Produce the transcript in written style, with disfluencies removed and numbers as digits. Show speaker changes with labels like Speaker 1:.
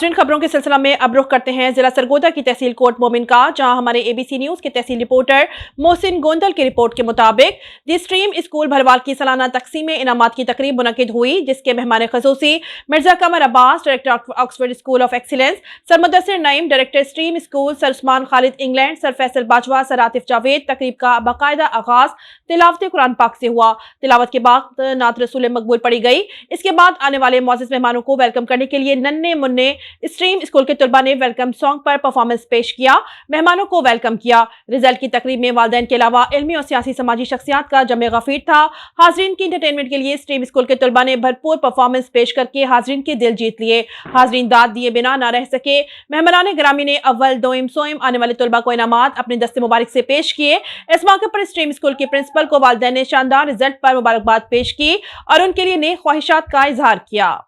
Speaker 1: नाज़रीन, खबरों के सिलसिला में अब रुख करते हैं जिला सरगोदा की तहसील कोट मोमिन का, जहां हमारे ABC न्यूज के तहसील रिपोर्टर मोहसिन गोंदल की रिपोर्ट के मुताबिक दी स्ट्रीम स्कूल भरवाल की सालाना तकसीम इनामात की तकरीब मुनक्किद हुई, जिसके मेहमान खसूसी Mirza Qamar Abbas, director Oxford school of excellence, sir Mudassir Naeem, director stream school, sir Usman Khalid England, sir Faisal Bajwa, sir Atif Javed. तकरीब का बाकायदा आगाज तिलावत कुरान पाक से हुआ। तिलावत के बाद नात रसूल मकबूल पढ़ी गई। इसके बाद आने वाले मौजूद मेहमानों को वेलकम करने के लिए नन्हे मुन्ने स्ट्रीम स्कूल के तलबा ने वेलकम सॉन्ग पर परफॉर्मेंस पेश किया, मेहमानों को वेलकम किया। रिजल्ट की तकरीब में वालिदैन के अलावा इल्मी और सियासी समाजी शख्सियात का जमे गफीर था। हाजरीन की इंटरटेनमेंट के लिए स्ट्रीम स्कूल के तलबा ने भरपूर परफॉर्मेंस पेश करके हाजरीन के दिल जीत लिए। हाजरीन दाद दिए बिना न रह सके। मेहमानान ग्रामी ने अव्वल दोइम सोइम आने वाले तलबा को इनामात अपने दस्ते मुबारक से पेश किए। इस मौके पर स्ट्रीम स्कूल के प्रिंसिपल को वालिदैन ने शानदार रिजल्ट पर मुबारकबाद पेश की और उनके लिए नेक ख्वाहिशात का इजहार किया।